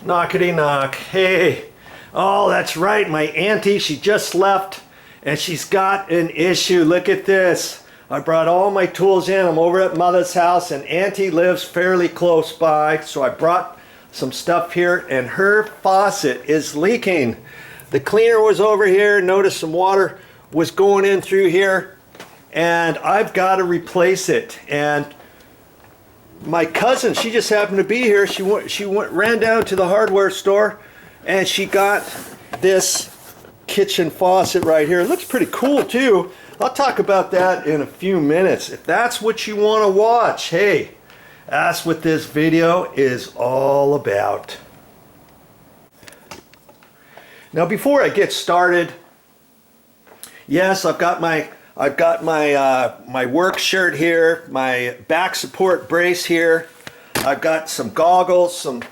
Knockety knock. Hey. Oh, that's right. My auntie, she just left and she's got an issue. Look at this. I brought all my tools in. I'm over at Mother's house and Auntie lives fairly close by. So I brought some stuff here and her faucet is leaking. The cleaner was over here. Notice some water was going in through here and I've got to replace it. And my cousin, she just happened to be here. Ran down to the hardware store and she got this kitchen faucet right here. It looks pretty cool too. I'll talk about that in a few minutes. If that's what you want to watch, hey, that's what this video is all about. Now before I get started, yes, I've got my my work shirt here, my back support brace here. I've got some goggles, some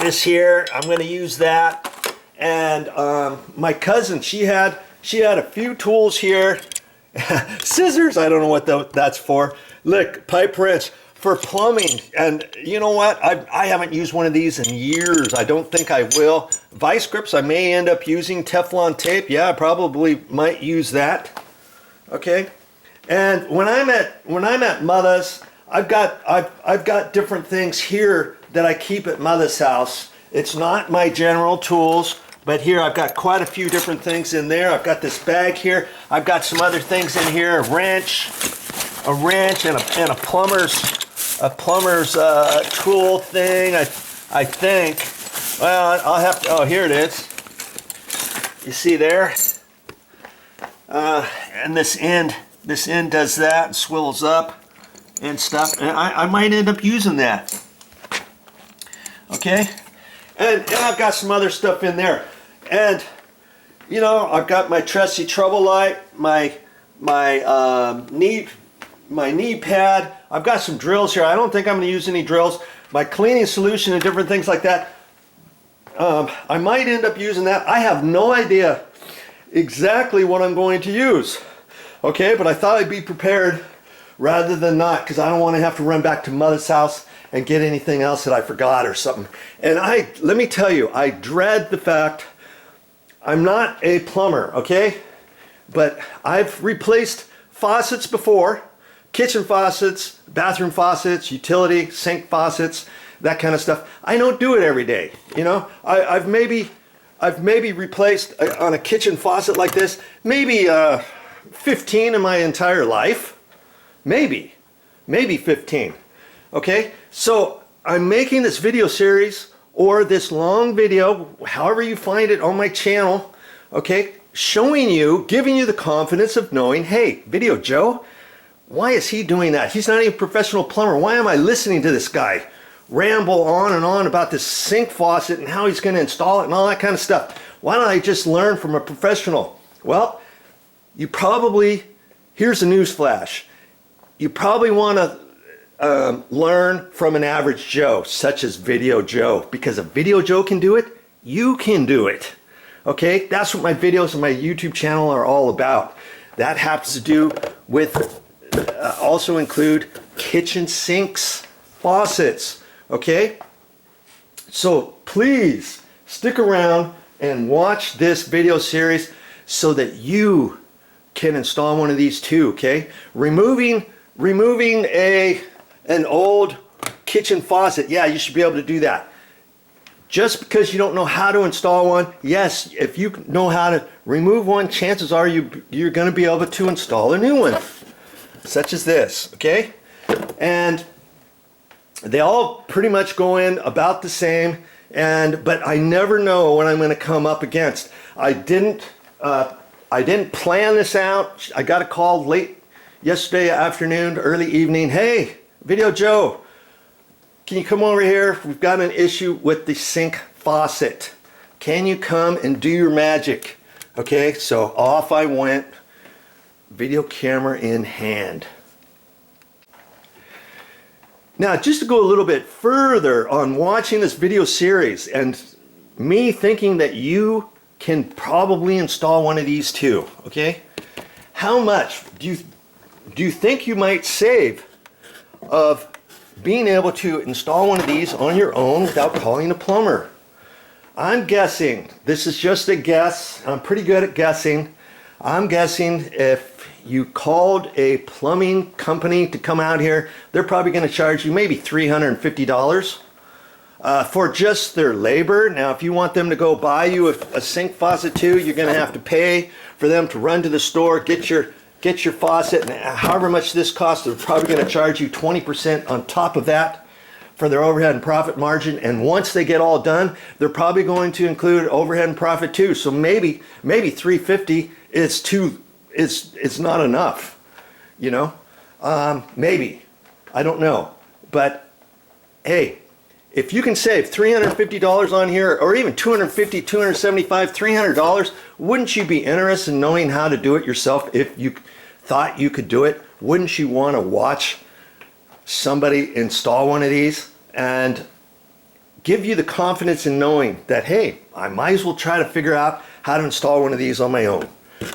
this here. I'm going to use that. And my cousin, she had a few tools here. Scissors. I don't know what that's for. Look, pipe wrench for plumbing. And you know what? I haven't used one of these in years. I don't think I will. Vice grips, I may end up using Teflon tape. Yeah, I probably might use that. Okay. And when I'm at Mother's, I've got different things here that I keep at Mother's house. It's not my general tools, but here I've got quite a few different things in there. I've got this bag here. I've got some other things in here. A wrench and a plumber's tool thing. I think. Well, I'll have to. Oh, here it is. You see there? And this end does that and swivels up and stuff. And I might end up using that. Okay. And I've got some other stuff in there. And you know, I've got my trusty trouble light, my knee pad. I've got some drills here. I don't think I'm going to use any drills. My cleaning solution and different things like that. I might end up using that. I have no idea exactly what I'm going to use. Okay, but I thought I'd be prepared rather than not, because I don't want to have to run back to Mother's house and get anything else that I forgot or something. And let me tell you, I dread the fact I'm not a plumber, okay? But I've replaced faucets before, kitchen faucets, bathroom faucets, utility, sink faucets, that kind of stuff. I don't do it every day, you know? I've maybe replaced on a kitchen faucet like this, maybe 15 in my entire life. Maybe 15. Okay, so I'm making this video series or this long video, however you find it on my channel, okay, showing you, giving you the confidence of knowing, hey, VideoJoe, why is he doing that? He's not even a professional plumber. Why am I listening to this guy ramble on and on about this sink faucet and how he's going to install it and all that kind of stuff? Why don't I just learn from a professional? Well, you probably, here's a news flash. You probably want to learn from an average Joe, such as VideoJoe, because if VideoJoe can do it, you can do it. Okay, that's what my videos on my YouTube channel are all about. That happens to do with also include kitchen sinks, faucets. Okay, so please stick around and watch this video series so that you can install one of these too. Okay, removing an old kitchen faucet, yeah, you should be able to do that. Just because you don't know how to install one, yes, if you know how to remove one, chances are you're going to be able to install a new one, such as this. Okay, and they all pretty much go in about the same, but I never know what I'm going to come up against. I didn't plan this out. I got a call late yesterday afternoon, early evening. Hey, VideoJoe, can you come over here? We've got an issue with the sink faucet. Can you come and do your magic? Okay, so off I went, video camera in hand. Now, just to go a little bit further on watching this video series and me thinking that you can probably install one of these too, okay? How much do you think you might save of being able to install one of these on your own without calling a plumber. I'm guessing, this is just a guess, I'm pretty good at guessing. I'm guessing if you called a plumbing company to come out here, they're probably going to charge you maybe $350 for just their labor. Now, if you want them to go buy you a sink faucet too, you're going to have to pay for them to run to the store, get your faucet, and however much this costs, they're probably going to charge you 20% on top of that for their overhead and profit margin. And once they get all done, they're probably going to include overhead and profit too. So maybe $350 is not enough, you know. Maybe, I don't know, but hey, if you can save $350 on here, or even $250, $275, $300, wouldn't you be interested in knowing how to do it yourself? If you thought you could do it, wouldn't you want to watch somebody install one of these and give you the confidence in knowing that, hey, I might as well try to figure out how to install one of these on my own?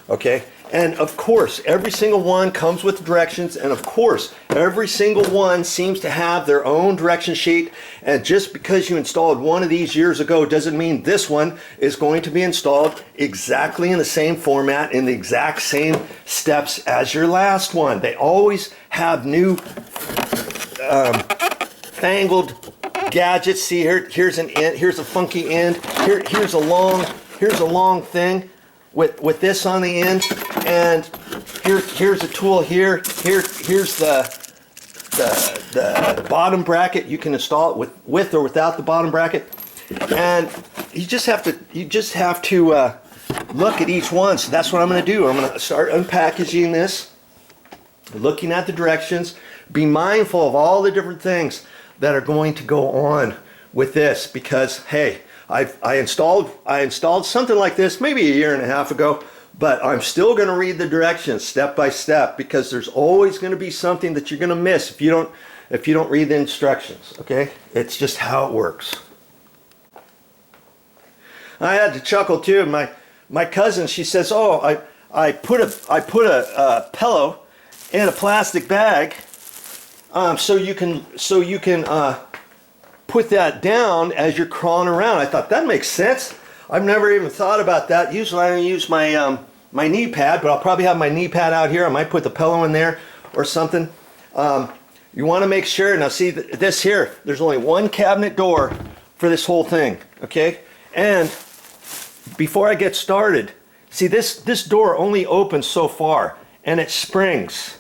Okay, and of course every single one comes with directions, and of course every single one seems to have their own direction sheet. And just because you installed one of these years ago doesn't mean this one is going to be installed exactly in the same format, in the exact same steps as your last one. They always have new fangled gadgets. See, here's an end, here's a funky end, here's a long thing with this on the end, and here's a tool here. Here's the bottom bracket. You can install it with or without the bottom bracket, and you just have to look at each one. So that's what I'm going to do. I'm going to start unpackaging this, looking at the directions. Be mindful of all the different things that are going to go on with this, because hey, I installed something like this maybe a year and a half ago, but I'm still going to read the directions step by step, because there's always going to be something that you're going to miss if you don't read the instructions. Okay, it's just how it works. I had to chuckle too. My cousin, she says, "Oh, I put a pillow in a plastic bag, so you can put that down as you're crawling around." I thought that makes sense. I've never even thought about that. Usually I use my my knee pad, but I'll probably have my knee pad out here. I might put the pillow in there or something. You want to make sure. Now see this here, there's only one cabinet door for this whole thing, okay? And before I get started, see this door only opens so far, and it springs.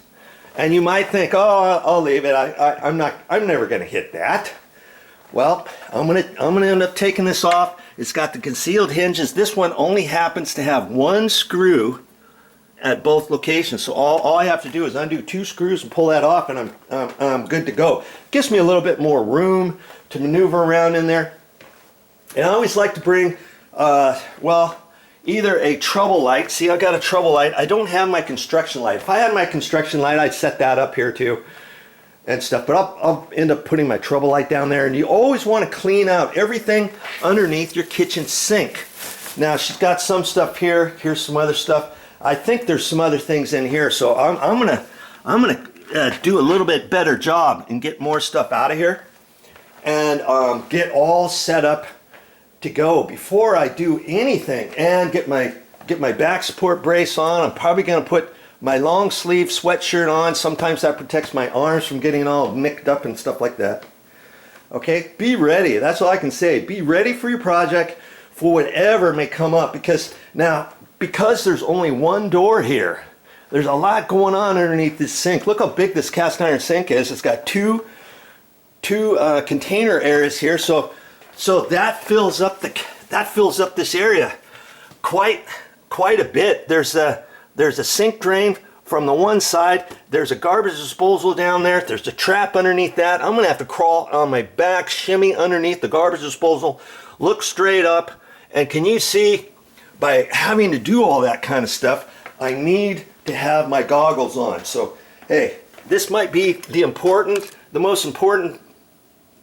And you might think, oh, I'll leave it. I'm never gonna hit that. Well, I'm gonna end up taking this off. It's got the concealed hinges. This one only happens to have one screw at both locations. So all I have to do is undo 2 screws and pull that off, and I'm good to go. Gives me a little bit more room to maneuver around in there. And I always like to bring, well, either a trouble light. See, I've got a trouble light. I don't have my construction light. If I had my construction light, I'd set that up here too and stuff, but I'll end up putting my trouble light down there. And you always want to clean out everything underneath your kitchen sink. Now she's got some stuff here. Here's some other stuff. I think there's some other things in here, so I'm gonna do a little bit better job and get more stuff out of here, and get all set up to go before I do anything, and get my back support brace on. I'm probably gonna put my long sleeve sweatshirt on. Sometimes that protects my arms from getting all nicked up and stuff like that. Okay, be ready. That's all I can say. Be ready for your project, for whatever may come up, because there's only one door here, there's a lot going on underneath this sink. Look how big this cast iron sink is. It's got two container areas here, so that fills up this area quite a bit. There's a sink drain from the one side. There's a garbage disposal down there. There's a trap underneath that. I'm gonna have to crawl on my back, shimmy underneath the garbage disposal, look straight up. And can you see, by having to do all that kind of stuff, I need to have my goggles on. So hey, this might be the most important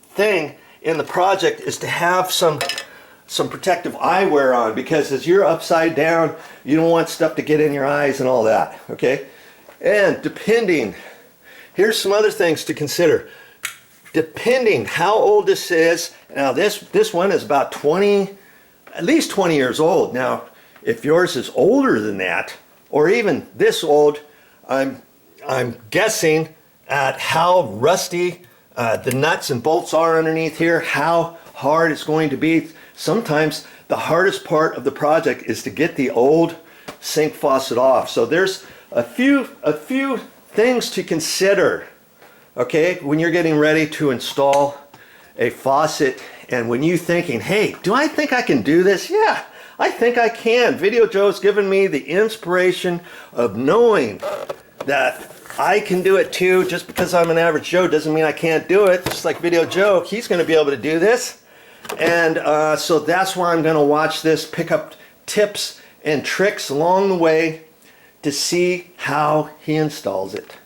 thing in the project, is to have some protective eyewear on, because as you're upside down, you don't want stuff to get in your eyes and all that, okay? And here's some other things to consider. depending how old this is. Now this one is about 20, at least 20 years old. Now, if yours is older than that, or even this old, I'm guessing at how rusty the nuts and bolts are underneath here, how hard it's going to be. Sometimes the hardest part of the project is to get the old sink faucet off. So there's a few things to consider, okay, when you're getting ready to install a faucet, and when you're thinking, hey, do I think I can do this? Yeah, I think I can. VideoJoe's given me the inspiration of knowing that I can do it too. Just because I'm an average Joe doesn't mean I can't do it. Just like VideoJoe, he's going to be able to do this. And so that's where I'm going to watch this, pick up tips and tricks along the way to see how he installs it.